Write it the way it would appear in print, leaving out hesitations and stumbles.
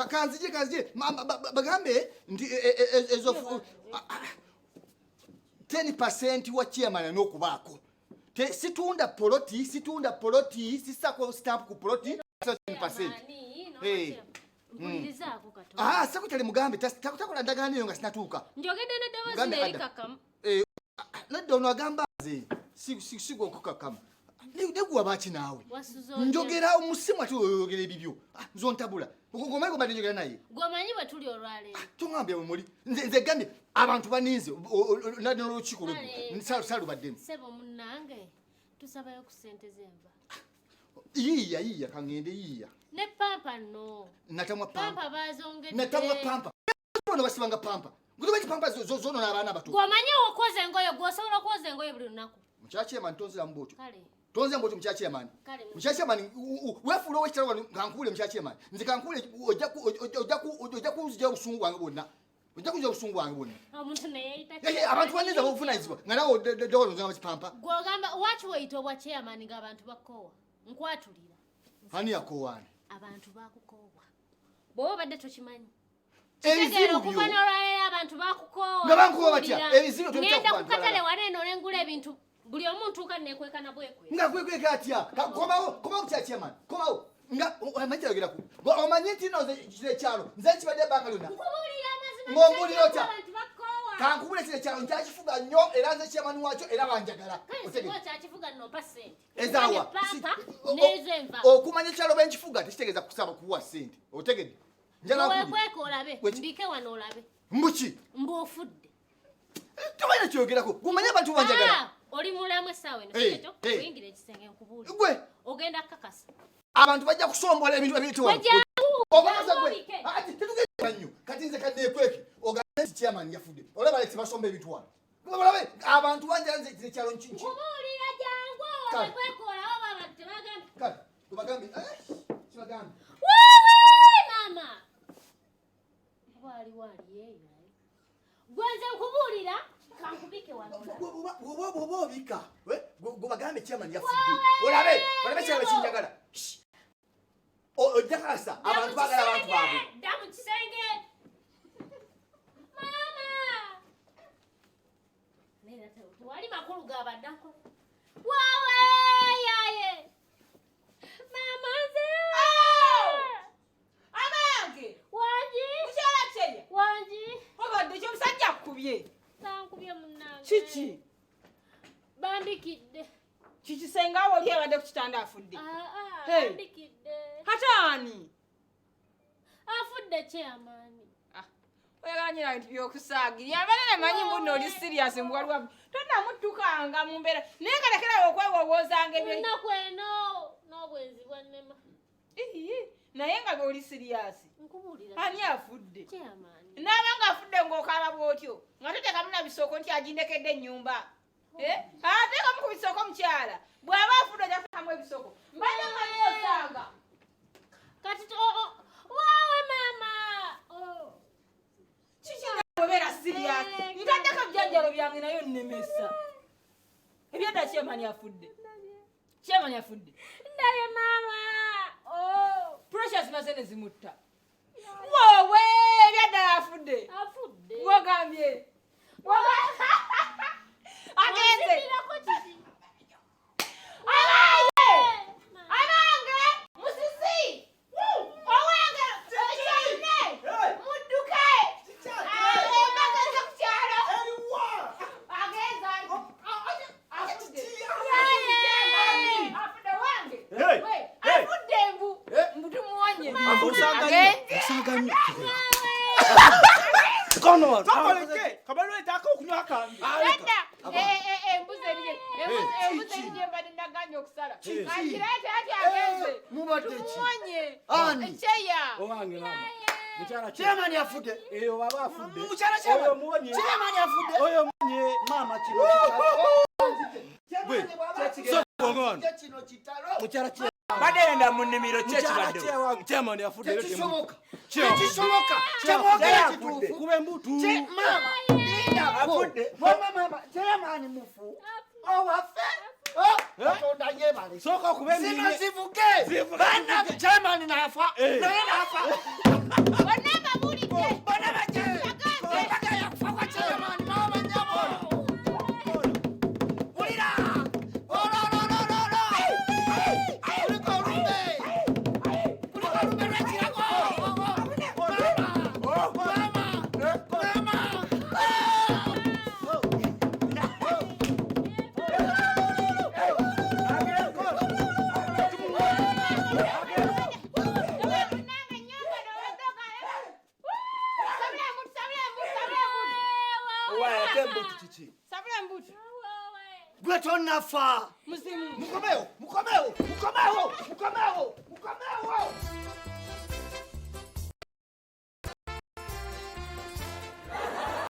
kanzije bagambe ndi ezo 10% wa chairman n'okubako situunda poloti sisako stamp ku poloti 10%. Mpulizako kato. Sekutale mugambe takola ndagana niyo nga sinatuuka. Njogedde ne dawazi nerikakam. Nadda ono agambaze sigo okukakama. Negwa baki naawe. Njogera omusimu ati oyogera ebibyo. Zontabula. Okugomeko bali njogera naye. Gwomanyi bwe tuli olwale. Tungambe muri. Nze gambye abantu baninze nadda n'olukiiko salu baddemu. Sebo munnange tusabayo ku ssente zenva. Yiya kangende yiya. Ne pampa no. Natamwa pampa. Pampa bazongedde. Natamwa pampa. Bono basibanga pampa. Ngulibachi pampa zono n'abaana bato. Gwomanyi okoze engoye gwosobola koze engoye buli lunaku. Muchache man tonzira mboto. Kale. Tonzira mboto muchache man. Muchache man wefulo wechitalo ngankule muchache man. Nze kankule ojja kuzija obusungu bwange bonna. Ojja kuzija obusungu bwange bonna. Omuntu ne yeyita. Abantu baneza bofuna ngalawo dono nzanga chipampa. Gwogamba wachi weyito bwa chairman ng'abantu bakowa. Nkwatulira. Hani yakowana. Abantu bakukowa. Bo badde tokimanyi. Ebizibu byo. Abantu bakukowa. Nga bankukowa batya. Ebizibu byo ngenda kukatale waneno nengula ebintu buli omuntu kannekweka na bwekwe. Nga kweka atya. Komawo kuchache man. Komawo. Nga omanyi yogera ku. Omanyi nti no kire kyalo. Nze kibadde bangaluna. Nkubulira amazima. Ngombulira otya. Abantu bakowa. Kankubule kire kyalo ntakifuga nnyo era nze chairman wacho era banjagala. Otege. Kyakifuga no percent. Ezawa. Nezenva. Okumanya kyalo benkifuga tekitegeeza kusaba kuwa sente. Otegedde. Njala kubi. Wekweka olabe. Mbike wano olabe. Mbuki. Mbofudde. Tubaina kyogerako. Kumanya abantu banjagala. Oli mulamu essaawa eno kiteto kuyingira ekisenge nkubuli. Gwe. Ogenda kakasa. Abantu bajja kusombola ebintu ebituwa. Ogaza gwe. Ati tetugenda nnyo. Kati nze kadde kweki. Ogaza chairman yafudde. Olaba leti basomba ebituwa. Olabe abantu banja nze kyalo nchinchi. Kubulira jangu. Wekwekola oba abantu bagamba. Kale, kubagambi. Kibagambi. Mama. Wali yeyo. Gwenze nkubulira kankubike wano. Bobo bika. Gubagambe chairman yafudde. Olabe chairman kinjagala. Ojakasa abantu bagala abantu babu. Damu kisenge. Mama. Nera wali makulu gabadako. Wawe yaye. Mama ze. Abange. Wanji. Mukyala kyeye. Wanji. Obadde kyo musajja akubye. Tankubye munnange. Kiki? Bambikidde. Kikisenga awo oli abadde ku kitanda afudde. Bambikidde. Hataani. Afudde chairman. Oyaganyira bintu by'okusaagirya. Abanene manyi mbuno oli serious mbwalwa. Tonamuttukanga mu mbeera. Naye kalekera okwewowoozanga ebyo. Ennaku eno n'obwenzi bwannema. Naye nga bw'oli serious. Nkubulira. Ani afudde? Chairman. N'abanga afudde ng'okaaba bw'otyo. Nga toteekamu na bisoko nti agindekedde ennyumba. Ateekamu ku bisoko mukyala. Bw'aba afudde ojja kutekamu ebisoko. Mbadde mmaliyosanga. Kati waawe mama. Kiki obeera serious? Ntaddeko ebijjanjalo byange nayo nnemesa. Ebyadda chairman afudde. Chairman afudde. Ndaye mama. Precious mazene zimutta. Wowe ebyadda afudde. Afudde. Wogambye. Agenze. Abange musisi. Owange chine. Mudduke. Magaze ku kyalo. Agenza. Afudde. Afudde wange. Afudde mbutu muwonye. Usaganye. Kono. Kabalo etaka okunywa kambi. Embuzi eriye mbadde ndaganya okusala. Akirete ati agenze. Muwonye. Echeya. Owange mama. Mukyala Chairman yafudde. Eyo baba afudde. Mukyala chairman. Oyo muwonye. Chairman yafudde. Oyo muwonye mama kino kitalo. Mukyala chairman. Badenda mu nnimiro kyekibadde. Chairman yafudde. Tekisoboka. Kube mbutu. Mama. Afudde. Mama chairman mufu. Owafe. Tonda nyebale. Soka kubendi. Sino sivuke. Bana chairman nafa. Na nafa. Wanamba buli ke. Bana baje. Bana ya kufa kwa chairman mama nyabo. Ulira. Ora. Kuliko rumbe. Kuliko rumbe rachira go. Sabula mbutu. Gweto nafa. Musimu. Mukomeo.